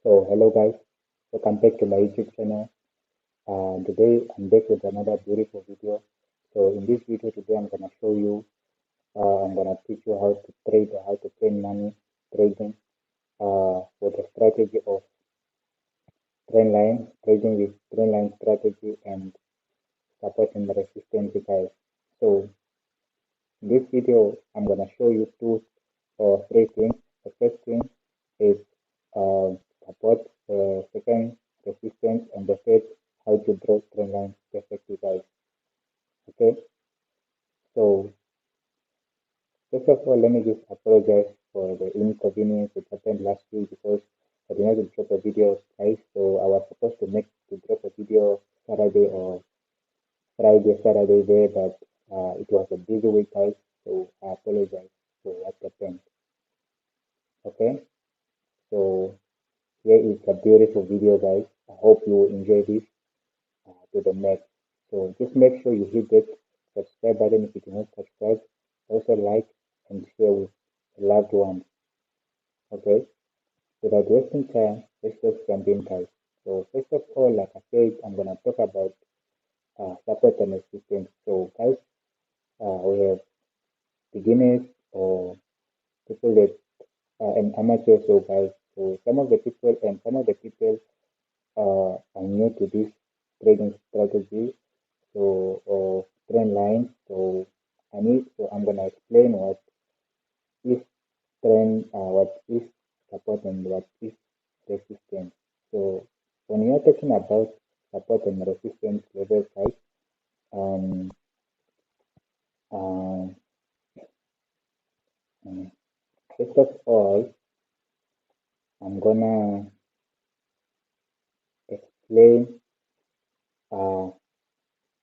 So hello guys, welcome back to my YouTube channel. Today I'm back with another beautiful video. So in this video today I'm gonna show you, I'm gonna teach you how to trade or how to train money trading with the strategy of trendline, trading with trendline strategy and support and resistance guys. So in this video I'm gonna show you two or three things. The first thing is uh, support, the second resistance, and the third how to draw trend lines perfectly guys. Okay, so first of all let me just apologize for the inconvenience that happened last week because I did not drop a video guys. So I was supposed to drop a video Saturday or Saturday there, but it was a busy week guys, so I apologize for what happened. Okay, so here is a beautiful video guys. I hope you will enjoy this to the max. So just make sure you hit that subscribe button if you do not subscribe. Also like and share with loved ones. Okay. Without wasting time, let's just jump in guys. So first of all, like I said, I'm gonna talk about support and resistance. So guys, we have beginners or people that and amateurs. So guys, so some of the people are new to this trading strategy. So trend lines. So I'm gonna explain is what is support and what is resistance. So when you're talking about support and resistance level guys, um, uh, first of all, I'm gonna explain. Uh,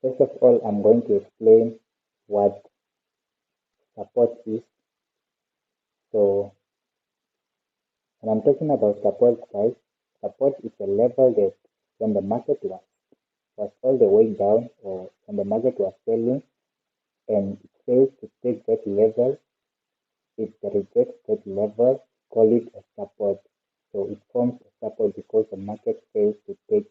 First of all, I'm going to explain what support is. So when I'm talking about support, guys, support is a level that when the market was all the way down or when the market was selling and it fails to take that level, it rejects that level, call it a support. So it forms a support because the market fails to take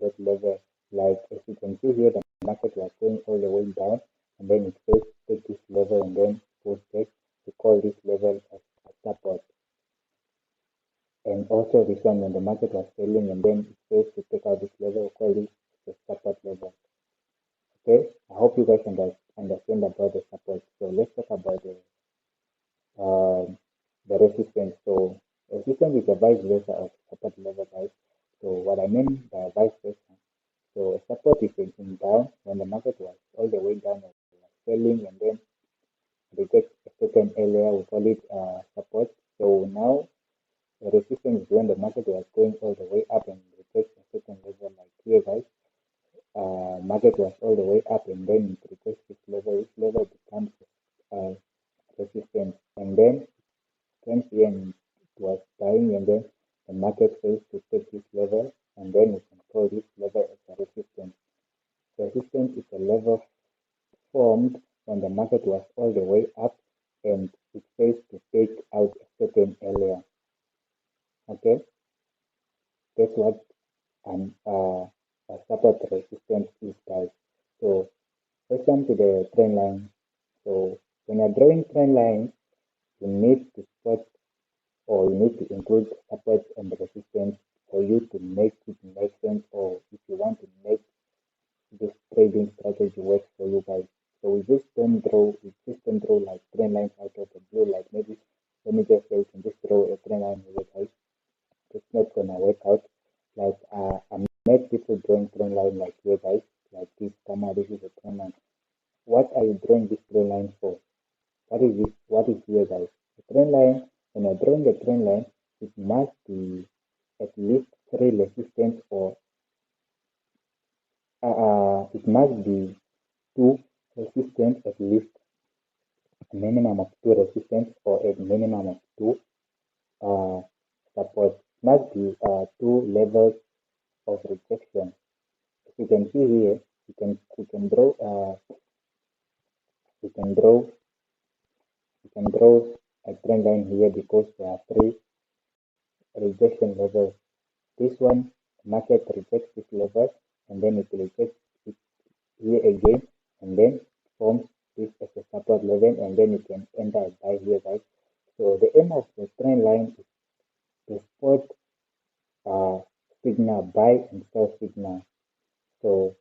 that level. Like as you can see here, the market was going all the way down and then it fails to take this level and then goes back to call this level as a support. And also this one when the market was selling and then it fails to take out this level, call this the support level. Okay, I hope you guys understand about the support. So let's talk about um, the resistance. So resistance is a vice versa of support level, guys. So what I mean by vice versa, so support is in down when the market was all the way down and was selling and then reject a certain area, we call it support. So now the resistance is when the market was going all the way up and reject a certain level like here, guys. Market was all the way up and then it rejects this level. This level becomes uh, resistance and then comes here and it was buying and then the market fails to take this level and then we can call this level as a resistance. Resistance is a level formed when the market was all the way up and it fails to take out a certain area. Okay, that's what a support resistance is guys. So let's come to the trend line. So when you're drawing trend lines, you need to spot or you need to include support and resistance for you to make it make sense or if you want to make this trading strategy work for you guys. So we just don't draw like trend lines out of the blue, like maybe let me just say you can just draw a trend line here guys. It's not gonna work out. Like I met people drawing trend line like here guys, like this this is a trend line. What are you drawing this trend line for? What is this? What is here guys? The trend line, when you're drawing the trend line, it must be at least three resistance or it must be two resistance at least a minimum of two resistance or a minimum of two support. Must be two levels of rejection. As you can see here, you can draw you can draw you can draw a trend line here because there are three rejection levels. this one, market rejects this level, and then it rejects it here again, and then forms this as a support level, and then you can enter and buy here, guys. So the aim of the trend line is to spot signal, buy and sell signal. So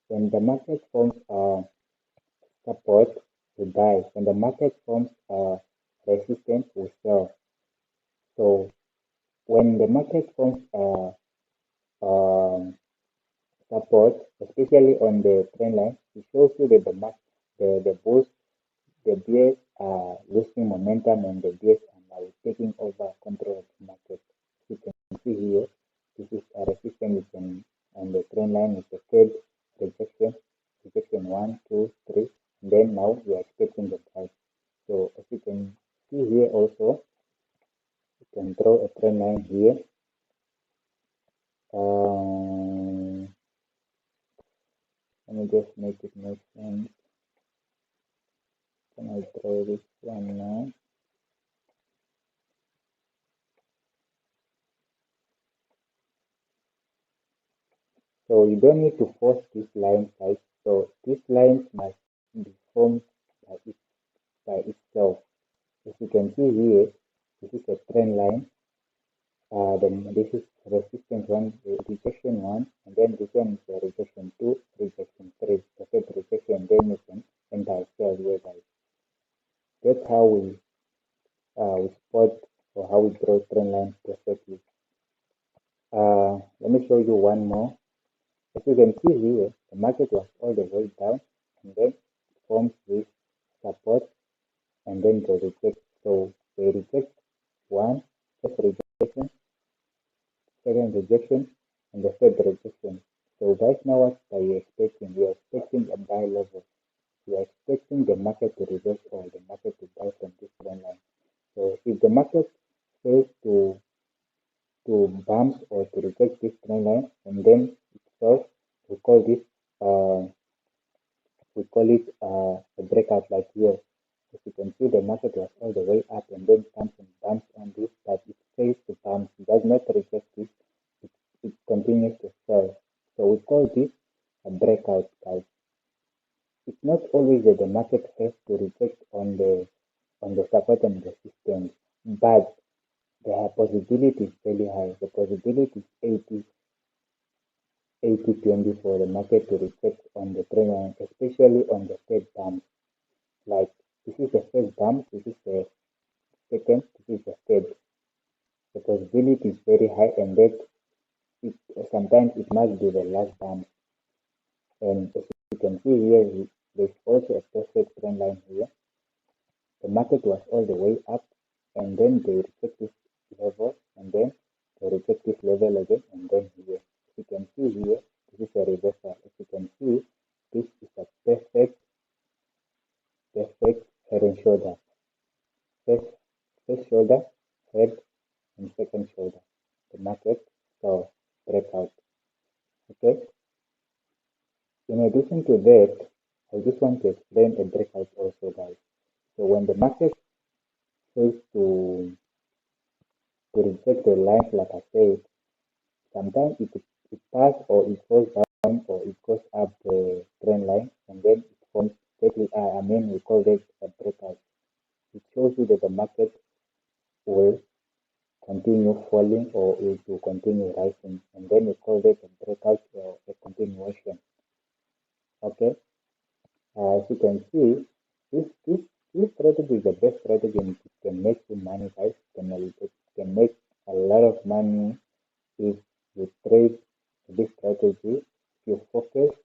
when the market forms support, we buy. When the market forms resistance, we sell. So when the market forms support, especially on the trend line, it shows you that the bulls, the bears are losing momentum, and the bears are now taking over control of the market. You can see here, this is a resistance on the trend line with the third rejection 1, 2, 3, and then now we are expecting the price. So as you can see here also, you can draw a trend line here. Let me just make it make sense. Can I draw this one now? So you don't need to force this line, guys. So these lines must be formed by itself. As you can see here, this is a trend line. Then this is resistance 1, rejection 1, and then this one is rejection 2, rejection 3. The third rejection, then you can enter sell here, guys. That's how we spot or how we draw trend lines perfectly. Let me show you one more. As you can see here, the market was all the way down, and then forms this support, and then they reject. So they reject one, first rejection, second rejection, and the third rejection. So right now, what are you expecting? We are expecting a buy level. We are expecting the market to reverse or the market to buy from this trend line. So if the market fails to bounce or to reject this trend line, and then itself, we call it a breakout like here. As you can see, the market was all the way up, and then comes and bumps on this, but it fails to bounce. It does not reject this. It continues to sell. So we call this a breakout, guys. It's not always that the market has to reject on the support and resistance, but the possibility is very high. The possibility is 80-20 for the market to reject on the trend line, especially on the third bump. Like this is the first bump, this is the second, this is the third. The possibility is very high, and that sometimes it must be the last bump. And as you can see here, there's also a perfect trend line here. The market was all the way up, and then they reject this level, and then they reject this level again, and then here. As you can see here, this is a reversal. As you can see, this is a perfect head and shoulder. First shoulder, head, and second shoulder. The market saw breakout. Okay. In addition to that, I just want to explain a breakout also, guys. So when the market fails to reject the lines, like I said, sometimes it passes or it goes down or it goes up the trend line, and then it forms we call that a breakout. It shows you that the market will continue falling or it will continue rising, and then we call that a breakout or a continuation. Okay. As you can see, this strategy is the best strategy, and it can make you money, guys. It can make a lot of money if you trade this strategy, if you focus,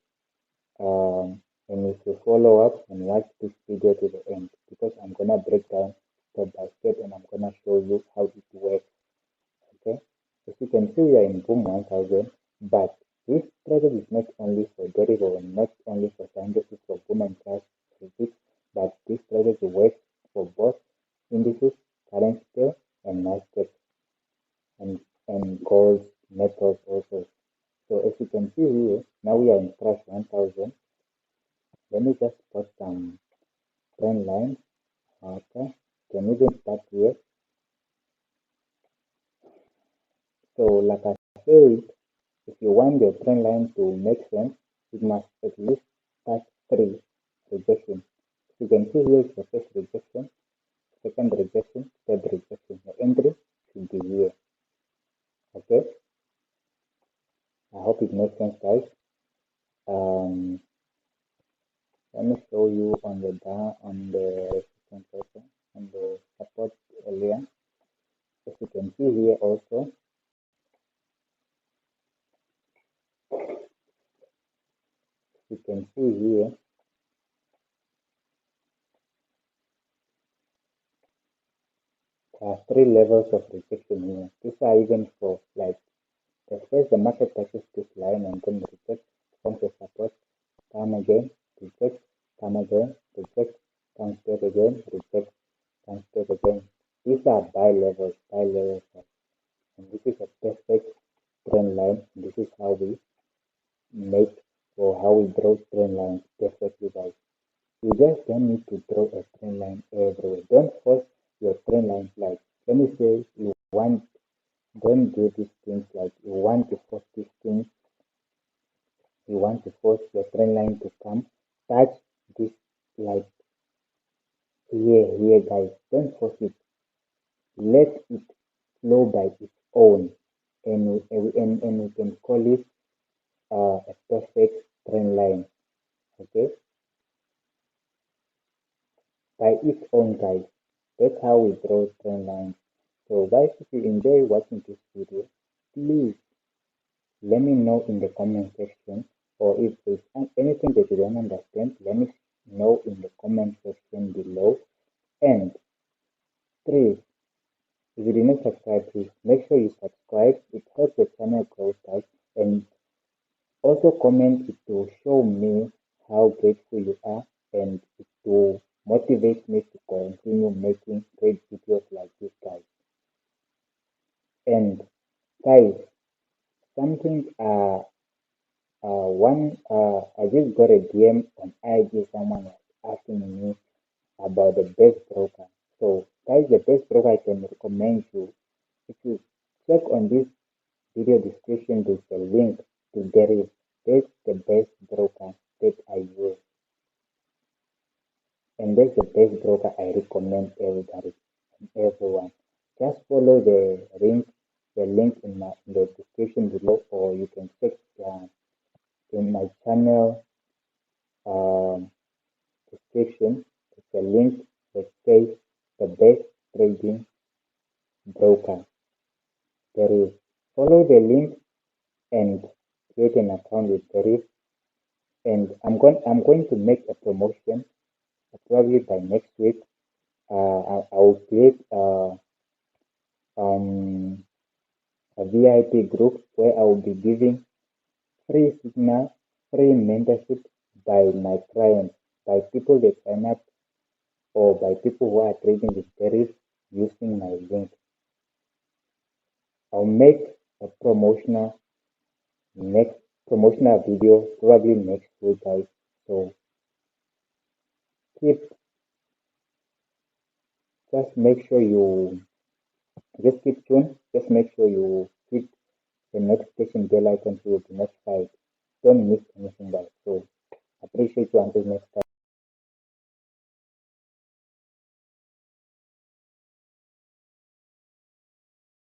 and if you follow up and watch this video to the end, because I'm gonna break down step by step, and I'm gonna show you how it works. Okay. As you can see, we are in boom 1000, but this strategy is not only for derivative and not only for scientists, for boom and crash physics, but this strategy works for both indices, currency pair, and market, and gold metals also. So as you can see here, now we are in crash 1000. Let me just put some trend lines. Okay, can even start here. So like I said, if you want your trend line to make sense, it must at least pass three rejections. You can see here is the first rejection, second rejection, third rejection. The entry should be here. Okay. I hope it makes sense, guys. Let me show you on the down on the resistance also, on the support area. As you can see here also, you can see here there are three levels of rejection here. These are even for like the first the market touches this line and then reject, forms a support, come again, reject, come again, reject, comes back again, reject, comes back again. These are buy levels, and this is a perfect trend line. This is how we make or how we draw trend lines perfectly, guys. You just don't need to draw a trend line everywhere. Don't force your trend lines. Like, let me say you want, don't do these things like you want to force these things. You want to force your trend line to come. Touch this like here, guys. Don't force it. Let it flow by its own, and we can call it a perfect trend line. Okay, by its own, guys. That's how we draw trend lines. So guys, if you enjoy watching this video, please let me know in the comment section, or if there's anything that you don't understand, let me know in the comment section below. And please, if you did not subscribe, please make sure you subscribe. It helps the channel grow, guys. And also comment, it will show me how grateful you are, and it will motivate me to continue making great videos like this, guys. And guys, something I just got a DM on IG. Someone was asking me about the best broker. So guys, the best broker I can recommend you, if you check on this video description, there's a link to get it. That's the best broker that I use, and that's the best broker I recommend everybody and everyone. Just follow the link in the description below, or you can check in my channel description. It's a link that says the best trading broker. There is. Follow the link and create an account with There is. And I'm going to make a promotion probably by next week. I will create um, a VIP group where I will be giving free signal, free mentorship by my clients, by people that sign up, or by people who are trading with tariff using my link. I'll make a next promotional video probably next week, guys. So keep just make sure you just keep tuned. Just make sure you hit the notification bell icon so you'll be notified. Don't miss anything, guys. So appreciate you until next time.